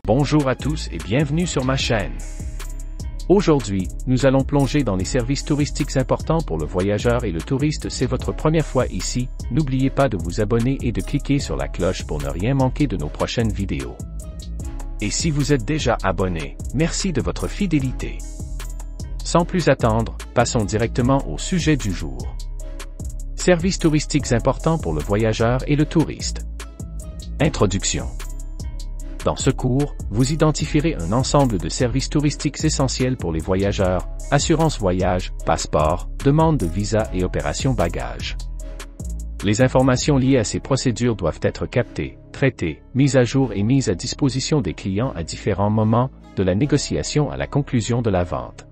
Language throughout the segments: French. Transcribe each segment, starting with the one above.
Bonjour à tous et bienvenue sur ma chaîne. Aujourd'hui, nous allons plonger dans les services touristiques importants pour le voyageur et le touriste. C'est votre première fois ici, n'oubliez pas de vous abonner et de cliquer sur la cloche pour ne rien manquer de nos prochaines vidéos. Et si vous êtes déjà abonné, merci de votre fidélité. Sans plus attendre, passons directement au sujet du jour. Services touristiques importants pour le voyageur et le touriste. Introduction. Dans ce cours, vous identifierez un ensemble de services touristiques essentiels pour les voyageurs: assurance voyage, passeport, demande de visa et opération bagages. Les informations liées à ces procédures doivent être captées, traitées, mises à jour et mises à disposition des clients à différents moments, de la négociation à la conclusion de la vente.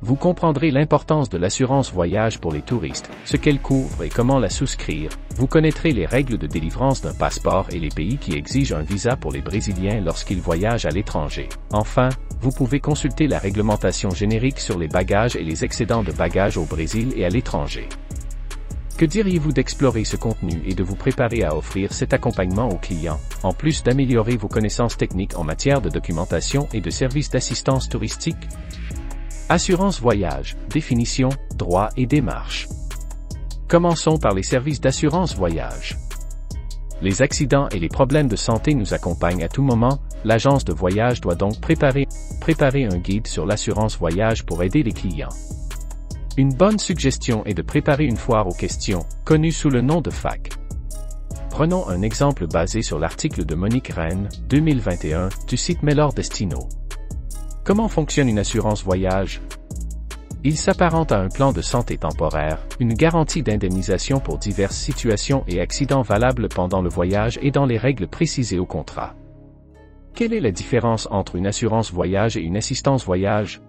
Vous comprendrez l'importance de l'assurance voyage pour les touristes, ce qu'elle couvre et comment la souscrire. Vous connaîtrez les règles de délivrance d'un passeport et les pays qui exigent un visa pour les Brésiliens lorsqu'ils voyagent à l'étranger. Enfin, vous pouvez consulter la réglementation générique sur les bagages et les excédents de bagages au Brésil et à l'étranger. Que diriez-vous d'explorer ce contenu et de vous préparer à offrir cet accompagnement aux clients, en plus d'améliorer vos connaissances techniques en matière de documentation et de services d'assistance touristique? Assurance voyage, définition, droits et démarches. Commençons par les services d'assurance voyage. Les accidents et les problèmes de santé nous accompagnent à tout moment. L'agence de voyage doit donc préparer un guide sur l'assurance voyage pour aider les clients. Une bonne suggestion est de préparer une foire aux questions, connue sous le nom de FAQ. Prenons un exemple basé sur l'article de Monique Rennes, 2021, du site Mellor Destino. Comment fonctionne une assurance voyage? Il s'apparente à un plan de santé temporaire, une garantie d'indemnisation pour diverses situations et accidents valables pendant le voyage et dans les règles précisées au contrat. Quelle est la différence entre une assurance voyage et une assistance voyage?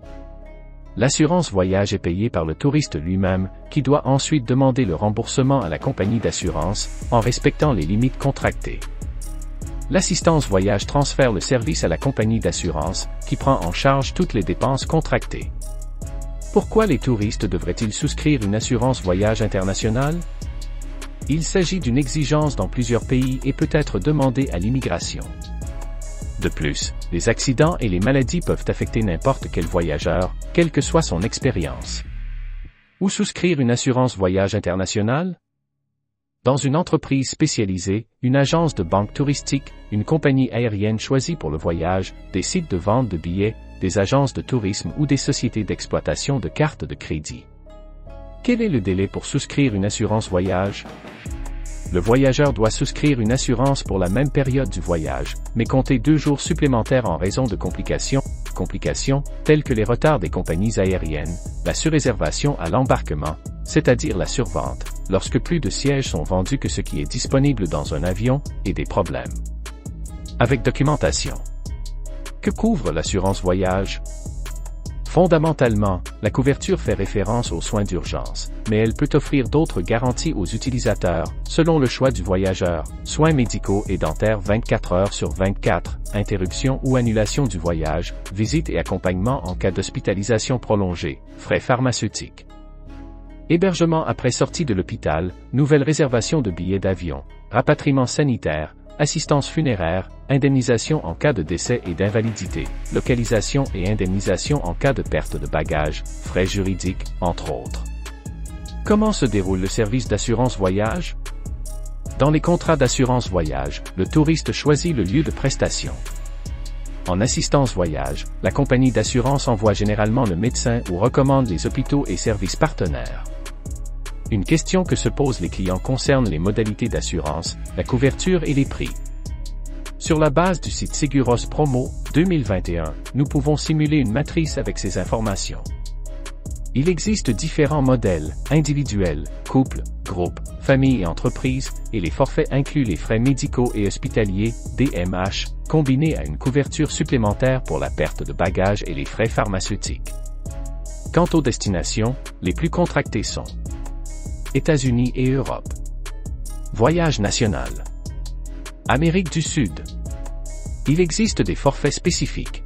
L'assurance voyage est payée par le touriste lui-même, qui doit ensuite demander le remboursement à la compagnie d'assurance, en respectant les limites contractées. L'assistance voyage transfère le service à la compagnie d'assurance, qui prend en charge toutes les dépenses contractées. Pourquoi les touristes devraient-ils souscrire une assurance voyage internationale? Il s'agit d'une exigence dans plusieurs pays et peut être demandée à l'immigration. De plus, les accidents et les maladies peuvent affecter n'importe quel voyageur, quelle que soit son expérience. Où souscrire une assurance voyage internationale? Dans une entreprise spécialisée, une agence de banque touristique, une compagnie aérienne choisie pour le voyage, des sites de vente de billets, des agences de tourisme ou des sociétés d'exploitation de cartes de crédit. Quel est le délai pour souscrire une assurance voyage? Le voyageur doit souscrire une assurance pour la même période du voyage, mais compter 2 jours supplémentaires en raison de complications telles que les retards des compagnies aériennes, la surréservation à l'embarquement, c'est-à-dire la survente, lorsque plus de sièges sont vendus que ce qui est disponible dans un avion, et des problèmes avec documentation. Que couvre l'assurance voyage? Fondamentalement, la couverture fait référence aux soins d'urgence, mais elle peut offrir d'autres garanties aux utilisateurs, selon le choix du voyageur: soins médicaux et dentaires 24 heures sur 24, interruption ou annulation du voyage, visite et accompagnement en cas d'hospitalisation prolongée, frais pharmaceutiques. Hébergement après sortie de l'hôpital, nouvelle réservation de billets d'avion, rapatriement sanitaire, assistance funéraire, indemnisation en cas de décès et d'invalidité, localisation et indemnisation en cas de perte de bagages, frais juridiques, entre autres. Comment se déroule le service d'assurance voyage? Dans les contrats d'assurance voyage, le touriste choisit le lieu de prestation. En assistance voyage, la compagnie d'assurance envoie généralement le médecin ou recommande les hôpitaux et services partenaires. Une question que se posent les clients concerne les modalités d'assurance, la couverture et les prix. Sur la base du site Seguros Promo, 2021, nous pouvons simuler une matrice avec ces informations. Il existe différents modèles: individuels, couple, groupe, famille et entreprise, et les forfaits incluent les frais médicaux et hospitaliers, DMH, combinés à une couverture supplémentaire pour la perte de bagages et les frais pharmaceutiques. Quant aux destinations, les plus contractées sont États-Unis et Europe. Voyage national. Amérique du Sud. Il existe des forfaits spécifiques.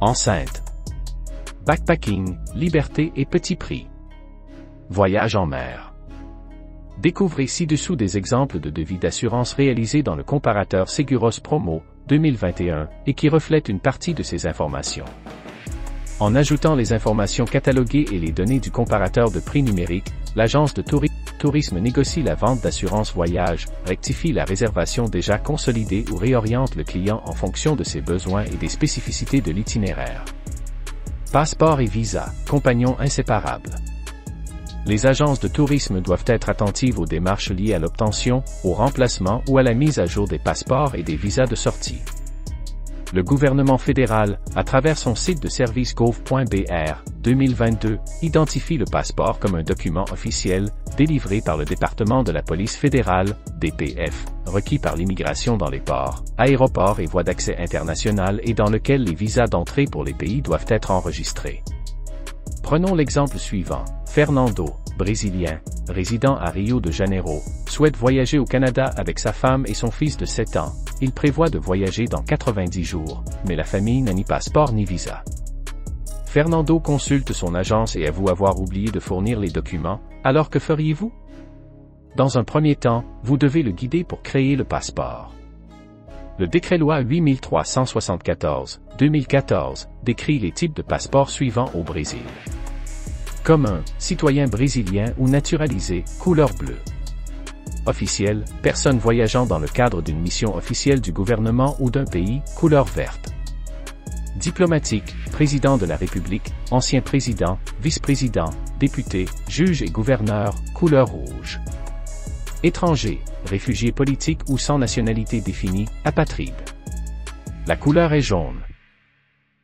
Enceinte. Backpacking, liberté et petit prix. Voyage en mer. Découvrez ci-dessous des exemples de devis d'assurance réalisés dans le comparateur Seguros Promo 2021 et qui reflètent une partie de ces informations. En ajoutant les informations cataloguées et les données du comparateur de prix numérique, l'agence de tourisme négocie la vente d'assurance voyage, rectifie la réservation déjà consolidée ou réoriente le client en fonction de ses besoins et des spécificités de l'itinéraire. Passeport et visa, compagnons inséparables. Les agences de tourisme doivent être attentives aux démarches liées à l'obtention, au remplacement ou à la mise à jour des passeports et des visas de sortie. Le gouvernement fédéral, à travers son site de service gov.br 2022, identifie le passeport comme un document officiel, délivré par le département de la police fédérale, DPF, requis par l'immigration dans les ports, aéroports et voies d'accès internationales et dans lequel les visas d'entrée pour les pays doivent être enregistrés. Prenons l'exemple suivant. Fernando, brésilien, résident à Rio de Janeiro, souhaite voyager au Canada avec sa femme et son fils de 7 ans. Il prévoit de voyager dans 90 jours, mais la famille n'a ni passeport ni visa. Fernando consulte son agence et avoue avoir oublié de fournir les documents, alors que feriez-vous? Dans un premier temps, vous devez le guider pour créer le passeport. Le décret-loi 8374/2014 décrit les types de passeports suivants au Brésil. Commun, citoyen brésilien ou naturalisé, couleur bleue. Officiel, personne voyageant dans le cadre d'une mission officielle du gouvernement ou d'un pays, couleur verte. Diplomatique, président de la République, ancien président, vice-président, député, juge et gouverneur, couleur rouge. Étranger, réfugié politique ou sans nationalité définie, apatride. La couleur est jaune.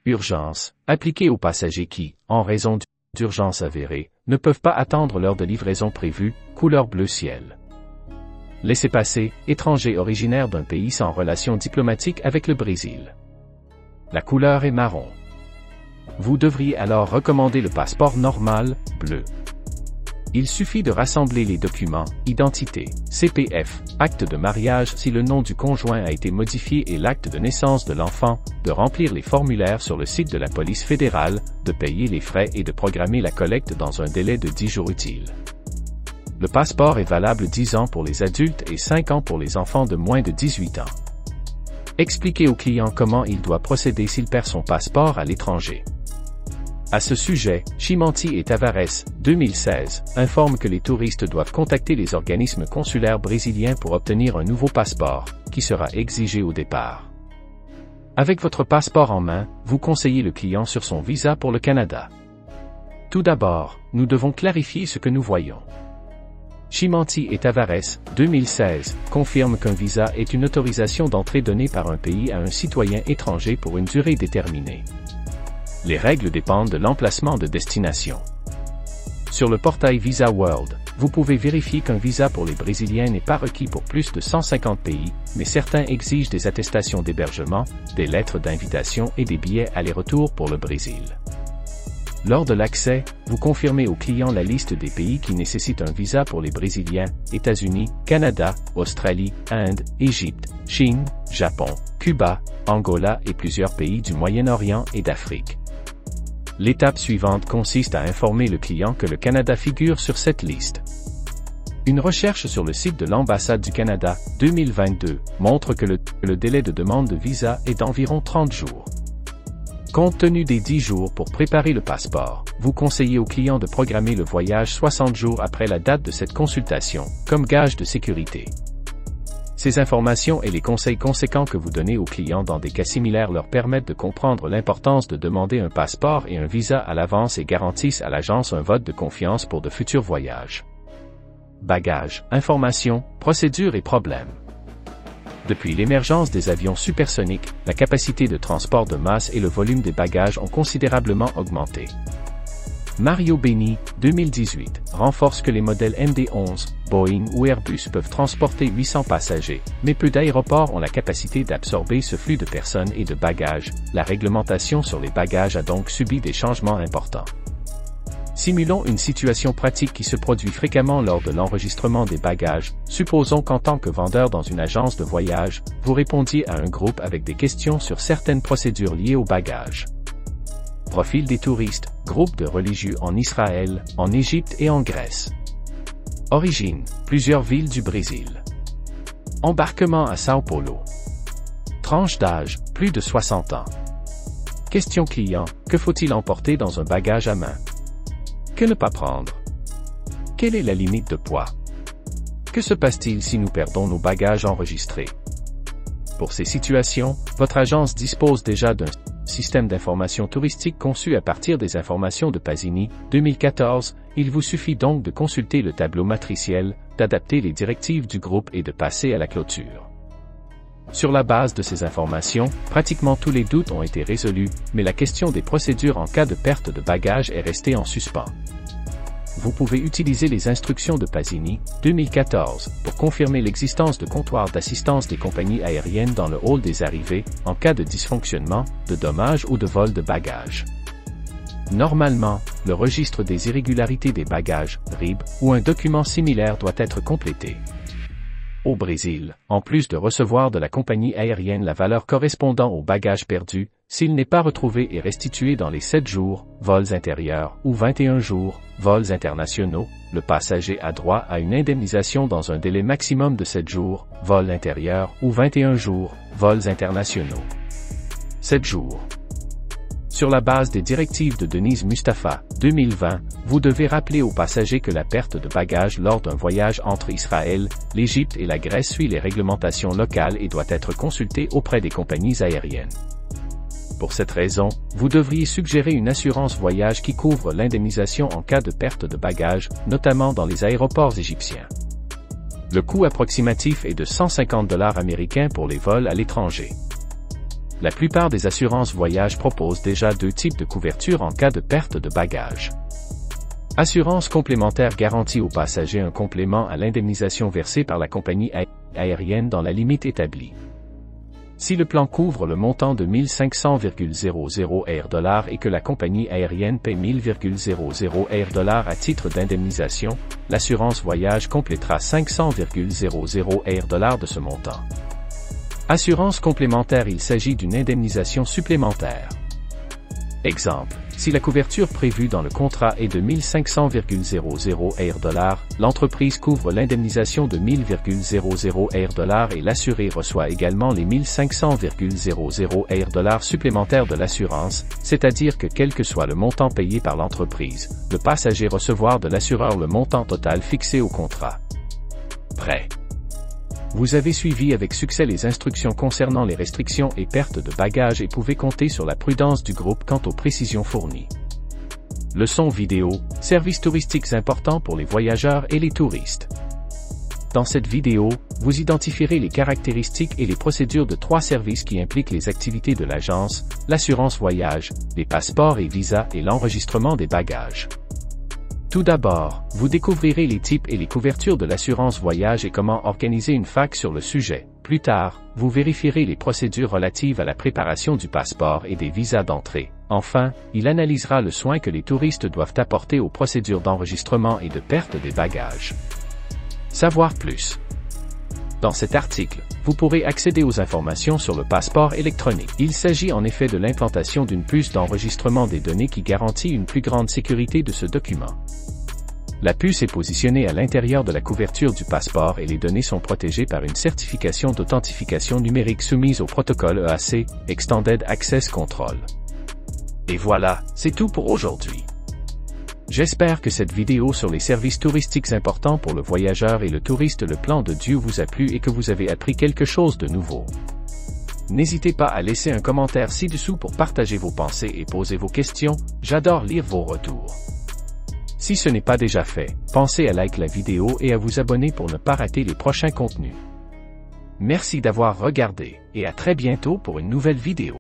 Urgence, appliquée aux passagers qui, en raison d'urgence avérée, ne peuvent pas attendre l'heure de livraison prévue, couleur bleu ciel. Laissez-passer, étranger originaire d'un pays sans relation diplomatique avec le Brésil. La couleur est marron. Vous devriez alors recommander le passeport normal, bleu. Il suffit de rassembler les documents, identité, CPF, acte de mariage si le nom du conjoint a été modifié et l'acte de naissance de l'enfant, de remplir les formulaires sur le site de la police fédérale, de payer les frais et de programmer la collecte dans un délai de 10 jours utiles. Le passeport est valable 10 ans pour les adultes et 5 ans pour les enfants de moins de 18 ans. Expliquez au client comment il doit procéder s'il perd son passeport à l'étranger. À ce sujet, Chimanti et Tavares, 2016, informent que les touristes doivent contacter les organismes consulaires brésiliens pour obtenir un nouveau passeport, qui sera exigé au départ. Avec votre passeport en main, vous conseillez le client sur son visa pour le Canada. Tout d'abord, nous devons clarifier ce que nous voyons. Chimanti et Tavares, 2016, confirment qu'un visa est une autorisation d'entrée donnée par un pays à un citoyen étranger pour une durée déterminée. Les règles dépendent de l'emplacement de destination. Sur le portail Visa World, vous pouvez vérifier qu'un visa pour les Brésiliens n'est pas requis pour plus de 150 pays, mais certains exigent des attestations d'hébergement, des lettres d'invitation et des billets aller-retour pour le Brésil. Lors de l'accès, vous confirmez au client la liste des pays qui nécessitent un visa pour les Brésiliens, États-Unis, Canada, Australie, Inde, Égypte, Chine, Japon, Cuba, Angola et plusieurs pays du Moyen-Orient et d'Afrique. L'étape suivante consiste à informer le client que le Canada figure sur cette liste. Une recherche sur le site de l'ambassade du Canada, 2022, montre que le délai de demande de visa est d'environ 30 jours. Compte tenu des 10 jours pour préparer le passeport, vous conseillez au client de programmer le voyage 60 jours après la date de cette consultation, comme gage de sécurité. Ces informations et les conseils conséquents que vous donnez aux clients dans des cas similaires leur permettent de comprendre l'importance de demander un passeport et un visa à l'avance et garantissent à l'agence un vote de confiance pour de futurs voyages. Bagages, informations, procédures et problèmes. Depuis l'émergence des avions supersoniques, la capacité de transport de masse et le volume des bagages ont considérablement augmenté. Mario Beni, 2018, renforce que les modèles MD-11, Boeing ou Airbus peuvent transporter 800 passagers, mais peu d'aéroports ont la capacité d'absorber ce flux de personnes et de bagages. La réglementation sur les bagages a donc subi des changements importants. Simulons une situation pratique qui se produit fréquemment lors de l'enregistrement des bagages. Supposons qu'en tant que vendeur dans une agence de voyage, vous répondiez à un groupe avec des questions sur certaines procédures liées aux bagages. Profil des touristes, groupe de religieux en Israël, en Égypte et en Grèce. Origine, plusieurs villes du Brésil. Embarquement à Sao Paulo. Tranche d'âge, plus de 60 ans. Question client, que faut-il emporter dans un bagage à main? Que ne pas prendre? Quelle est la limite de poids? Que se passe-t-il si nous perdons nos bagages enregistrés? Pour ces situations, votre agence dispose déjà d'un système d'information touristique conçu à partir des informations de Pasini, 2014, il vous suffit donc de consulter le tableau matriciel, d'adapter les directives du groupe et de passer à la clôture. Sur la base de ces informations, pratiquement tous les doutes ont été résolus, mais la question des procédures en cas de perte de bagages est restée en suspens. Vous pouvez utiliser les instructions de Pasini, 2014, pour confirmer l'existence de comptoirs d'assistance des compagnies aériennes dans le hall des arrivées, en cas de dysfonctionnement, de dommages ou de vol de bagages. Normalement, le registre des irrégularités des bagages, RIB, ou un document similaire doit être complété. Au Brésil, en plus de recevoir de la compagnie aérienne la valeur correspondant au bagage perdu, s'il n'est pas retrouvé et restitué dans les 7 jours, vols intérieurs, ou 21 jours, vols internationaux, le passager a droit à une indemnisation dans un délai maximum de 7 jours, vols intérieurs, ou 21 jours, vols internationaux. 7 jours. Sur la base des directives de Denise Mustapha, 2020, vous devez rappeler aux passagers que la perte de bagages lors d'un voyage entre Israël, l'Égypte et la Grèce suit les réglementations locales et doit être consultée auprès des compagnies aériennes. Pour cette raison, vous devriez suggérer une assurance voyage qui couvre l'indemnisation en cas de perte de bagages, notamment dans les aéroports égyptiens. Le coût approximatif est de 150 $ américains pour les vols à l'étranger. La plupart des assurances voyage proposent déjà 2 types de couverture en cas de perte de bagages. Assurance complémentaire garantit aux passagers un complément à l'indemnisation versée par la compagnie aérienne dans la limite établie. Si le plan couvre le montant de 1500,00 $, et que la compagnie aérienne paie 1000,00 $ à titre d'indemnisation, l'assurance voyage complétera 500,00 $ de ce montant. Assurance complémentaire, il s'agit d'une indemnisation supplémentaire. Exemple, si la couverture prévue dans le contrat est de 1500,00 $, l'entreprise couvre l'indemnisation de 1000,00 $ et l'assuré reçoit également les 1500,00 $ supplémentaires de l'assurance, c'est-à-dire que quel que soit le montant payé par l'entreprise, le passager recevra de l'assureur le montant total fixé au contrat. Prêt. Vous avez suivi avec succès les instructions concernant les restrictions et pertes de bagages et pouvez compter sur la prudence du groupe quant aux précisions fournies. Leçon vidéo, services touristiques importants pour les voyageurs et les touristes. Dans cette vidéo, vous identifierez les caractéristiques et les procédures de 3 services qui impliquent les activités de l'agence, l'assurance voyage, les passeports et visas et l'enregistrement des bagages. Tout d'abord, vous découvrirez les types et les couvertures de l'assurance voyage et comment organiser une FAQ sur le sujet. Plus tard, vous vérifierez les procédures relatives à la préparation du passeport et des visas d'entrée. Enfin, il analysera le soin que les touristes doivent apporter aux procédures d'enregistrement et de perte des bagages. Savoir plus. Dans cet article, vous pourrez accéder aux informations sur le passeport électronique. Il s'agit en effet de l'implantation d'une puce d'enregistrement des données qui garantit une plus grande sécurité de ce document. La puce est positionnée à l'intérieur de la couverture du passeport et les données sont protégées par une certification d'authentification numérique soumise au protocole EAC, Extended Access Control. Et voilà, c'est tout pour aujourd'hui. J'espère que cette vidéo sur les services touristiques importants pour le voyageur et le touriste le plan de Dieu vous a plu et que vous avez appris quelque chose de nouveau. N'hésitez pas à laisser un commentaire ci-dessous pour partager vos pensées et poser vos questions, j'adore lire vos retours. Si ce n'est pas déjà fait, pensez à liker la vidéo et à vous abonner pour ne pas rater les prochains contenus. Merci d'avoir regardé, et à très bientôt pour une nouvelle vidéo.